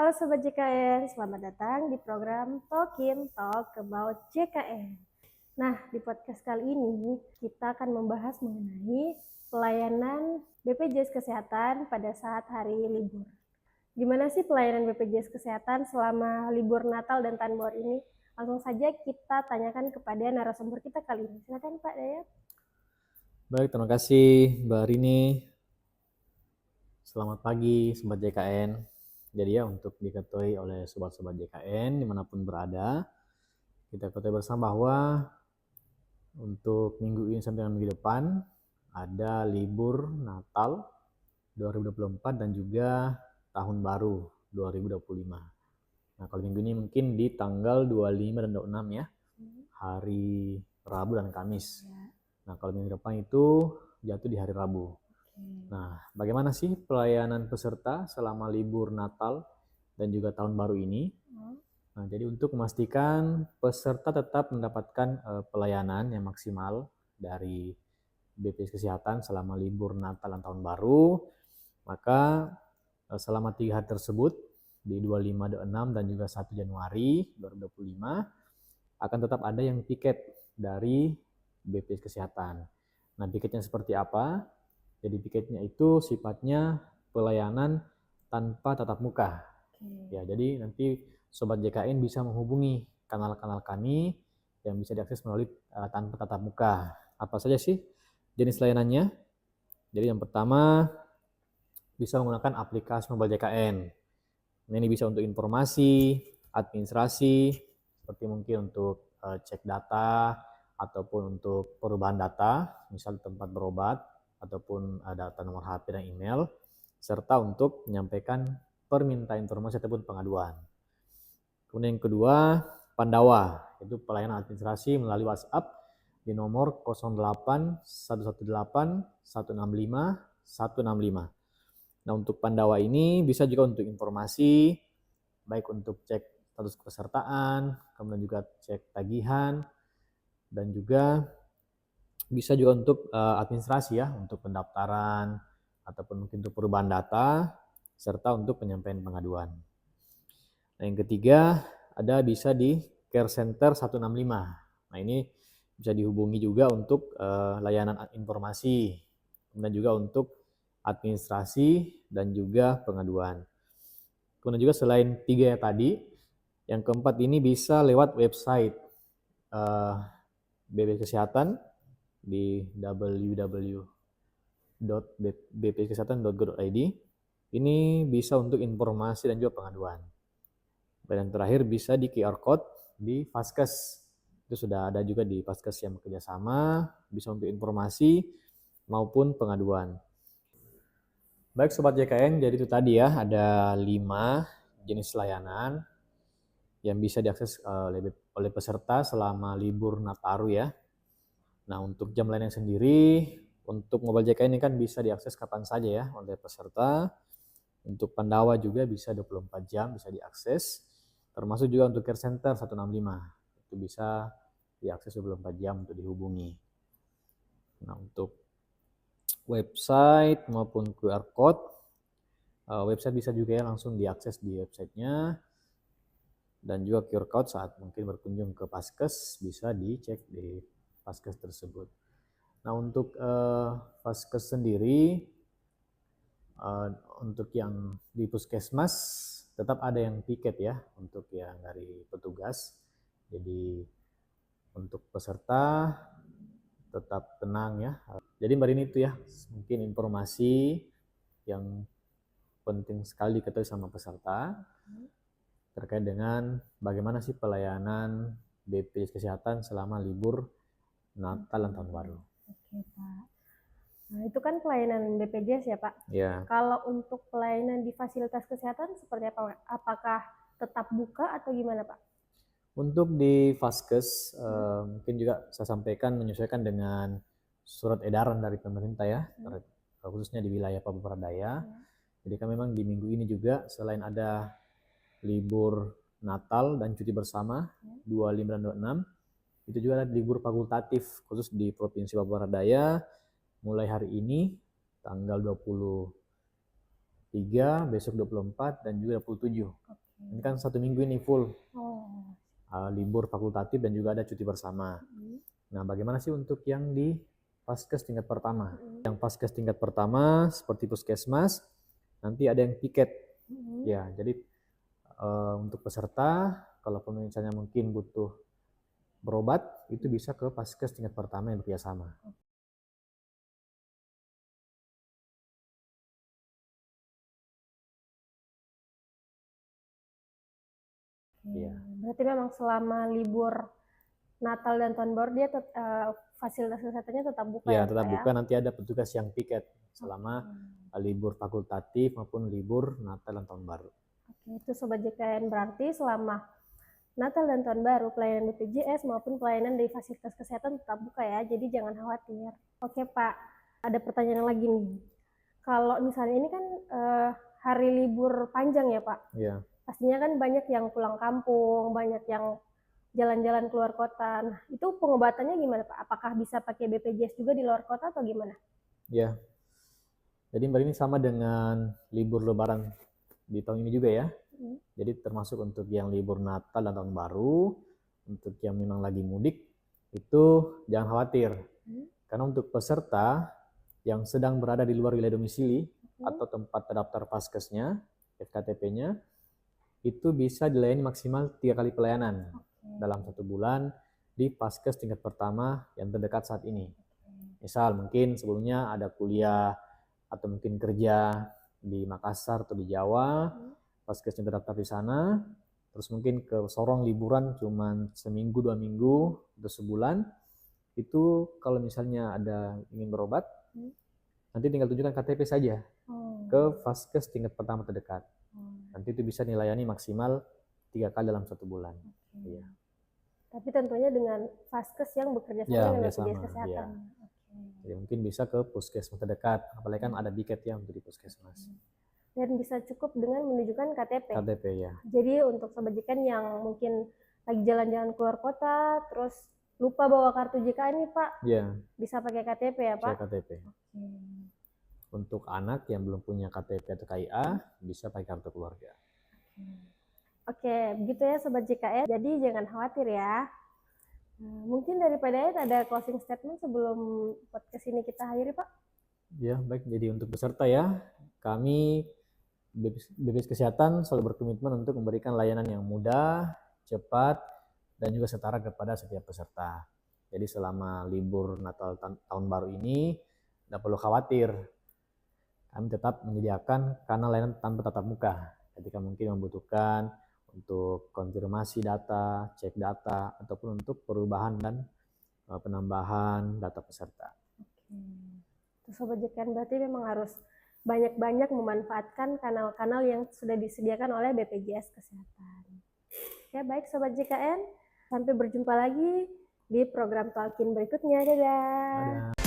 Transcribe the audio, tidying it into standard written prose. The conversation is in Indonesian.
Halo Sobat JKN, selamat datang di program Talkin Talk About JKN. Nah, di podcast kali ini kita akan membahas mengenai pelayanan BPJS Kesehatan pada saat hari libur. Gimana sih pelayanan BPJS Kesehatan selama libur Natal dan Tahun Baru ini? Langsung saja kita tanyakan kepada narasumber kita kali ini. Silakan Pak Dayat. Baik, terima kasih Mbak Rini. Selamat pagi Sobat JKN. Jadi ya untuk diketahui oleh Sobat-Sobat JKN dimanapun berada, kita ketahui bersama bahwa untuk minggu ini sampai dengan minggu depan ada libur Natal 2024 dan juga Tahun Baru 2025. Nah kalau minggu ini mungkin di tanggal 25 dan 26 ya, hari Rabu dan Kamis. Nah kalau minggu depan itu jatuh di hari Rabu. Nah, bagaimana sih pelayanan peserta selama libur Natal dan juga Tahun Baru ini? Nah, jadi untuk memastikan peserta tetap mendapatkan pelayanan yang maksimal dari BPJS Kesehatan selama libur Natal dan Tahun Baru, maka selama 3 hari tersebut di 25, 26 dan juga 1 Januari 2025 akan tetap ada yang piket dari BPJS Kesehatan. Nah, piketnya seperti apa? Jadi piketnya itu sifatnya pelayanan tanpa tatap muka. Ya, jadi nanti Sobat JKN bisa menghubungi kanal-kanal kami yang bisa diakses melalui tanpa tatap muka. Apa saja sih jenis layanannya? Jadi yang pertama bisa menggunakan aplikasi mobile JKN. Nah, ini bisa untuk informasi, administrasi, seperti mungkin untuk cek data ataupun untuk perubahan data, misal tempat berobat ataupun data nomor HP dan email, serta untuk menyampaikan permintaan informasi ataupun pengaduan. Kemudian yang kedua, Pandawa, itu pelayanan administrasi melalui WhatsApp di nomor 08 118 165 165. Nah, untuk Pandawa ini bisa juga untuk informasi, baik untuk cek status kepesertaan, kemudian juga cek tagihan, dan juga bisa juga untuk administrasi ya, untuk pendaftaran, ataupun mungkin untuk perubahan data, serta untuk penyampaian pengaduan. Nah, yang ketiga, ada bisa di Care Center 165. Nah, ini bisa dihubungi juga untuk layanan informasi, kemudian juga untuk administrasi dan juga pengaduan. Kemudian juga selain 3 tadi, yang keempat ini bisa lewat website BPJS Kesehatan di www.bpjskesehatan.go.id. Ini bisa untuk informasi dan juga pengaduan. Dan yang terakhir bisa di QR code di Vaskes. Itu sudah ada juga di Vaskes yang bekerjasama, bisa untuk informasi maupun pengaduan. Baik Sobat JKN, jadi itu tadi ya, ada 5 jenis layanan yang bisa diakses oleh peserta selama libur Nataru ya. Nah, untuk jam layanan sendiri, untuk mobile JKN ini kan bisa diakses kapan saja ya oleh peserta. Untuk Pandawa juga bisa 24 jam bisa diakses, termasuk juga untuk Care Center 165. Itu bisa diakses 24 jam untuk dihubungi. Nah, untuk website maupun QR code, website bisa juga ya langsung diakses di websitenya, dan juga QR code saat mungkin berkunjung ke Vaskes bisa dicek di Vaskes tersebut. Nah, untuk Vaskes sendiri, untuk yang di puskesmas tetap ada yang piket ya untuk yang dari petugas. Jadi untuk peserta tetap tenang ya. Jadi Mbak Rini itu ya mungkin informasi yang penting sekali diketahui sama peserta terkait dengan bagaimana sih pelayanan BPJS Kesehatan selama libur Natal dan Tahun Baru. Oke Pak. Nah, itu kan pelayanan BPJS ya Pak? Ya. Kalau untuk pelayanan di fasilitas kesehatan seperti apa? Apakah tetap buka atau gimana Pak? Untuk di Vaskes, mungkin juga saya sampaikan menyesuaikan dengan surat edaran dari pemerintah ya, khususnya di wilayah Papua Daya. Jadi kan memang di minggu ini juga selain ada libur Natal dan cuti bersama 25 dan 26, itu juga ada libur fakultatif khusus di Provinsi Papua Daya mulai hari ini tanggal 24 3, besok 24, dan juga 27. Ini kan 1 minggu ini full libur fakultatif dan juga ada cuti bersama. Nah, bagaimana sih untuk yang di Paskes tingkat pertama? Yang Paskes tingkat pertama seperti puskesmas, nanti ada yang piket. Ya, jadi untuk peserta, kalau misalnya mungkin butuh berobat, itu bisa ke Paskes tingkat pertama yang bekerjasama. Iya. Berarti memang selama libur Natal dan Tahun Baru dia fasilitas kesehatannya tetap buka Ya, ya, tetap Pak, buka, nanti ada petugas yang piket selama libur fakultatif maupun libur Natal dan Tahun Baru. Oke, itu Sobat JKN, berarti selama Natal dan Tahun Baru pelayanan BPJS maupun pelayanan dari fasilitas kesehatan tetap buka ya, jadi jangan khawatir. Oke Pak, ada pertanyaan lagi nih. Kalau misalnya ini kan hari libur panjang ya Pak? Iya. Pastinya kan banyak yang pulang kampung, banyak yang jalan-jalan keluar kota. Nah, itu pengobatannya gimana Pak? Apakah bisa pakai BPJS juga di luar kota atau gimana? Ya. Jadi Mbak ini sama dengan libur Lebaran di tahun ini juga ya. Jadi termasuk untuk yang libur Natal dan Tahun Baru, untuk yang memang lagi mudik, itu jangan khawatir. Karena untuk peserta yang sedang berada di luar wilayah domisili atau tempat terdaftar Paskesnya, FKTP-nya, itu bisa dilayani maksimal 3 kali pelayanan dalam 1 bulan di Paskes tingkat pertama yang terdekat saat ini. Misal mungkin sebelumnya ada kuliah atau mungkin kerja di Makassar atau di Jawa, Paskesnya terdaftar di sana, terus mungkin ke Sorong liburan cuman seminggu 2 minggu atau sebulan, itu kalau misalnya ada ingin berobat, nanti tinggal tunjukkan KTP saja ke Paskes tingkat pertama terdekat. Nanti itu bisa dilayani maksimal 3 kali dalam 1 bulan. Iya. Tapi tentunya dengan Paskes yang bekerja sama dengan BPJS Kesehatan. Ya. Jadi mungkin bisa ke puskesmas terdekat, apalagi kan ada tiket ya untuk di puskesmas. Dan bisa cukup dengan menunjukkan KTP. KTP ya. Jadi untuk Sobat JKN yang mungkin lagi jalan-jalan keluar kota, terus lupa bawa kartu JKN nih Pak, bisa pakai KTP ya Pak? Bisa KTP. Untuk anak yang belum punya KTP atau KIA, bisa pakai kartu keluarga. Oke, begitu ya Sobat JKN. Jadi jangan khawatir ya. Mungkin dari Pak Dayat ada closing statement sebelum podcast ini kita akhiri Pak? Ya, baik. Jadi untuk peserta ya, kami BPJS Kesehatan selalu berkomitmen untuk memberikan layanan yang mudah, cepat, dan juga setara kepada setiap peserta. Jadi selama libur Natal Tahun Baru ini, tidak perlu khawatir. Kami tetap menyediakan kanal layanan tanpa tatap muka ketika mungkin membutuhkan untuk konfirmasi data, cek data, ataupun untuk perubahan dan penambahan data peserta. Oke. Sobat JKN berarti memang harus banyak-banyak memanfaatkan kanal-kanal yang sudah disediakan oleh BPJS Kesehatan. Ya baik Sobat JKN, sampai berjumpa lagi di program Talkin berikutnya. Dadah.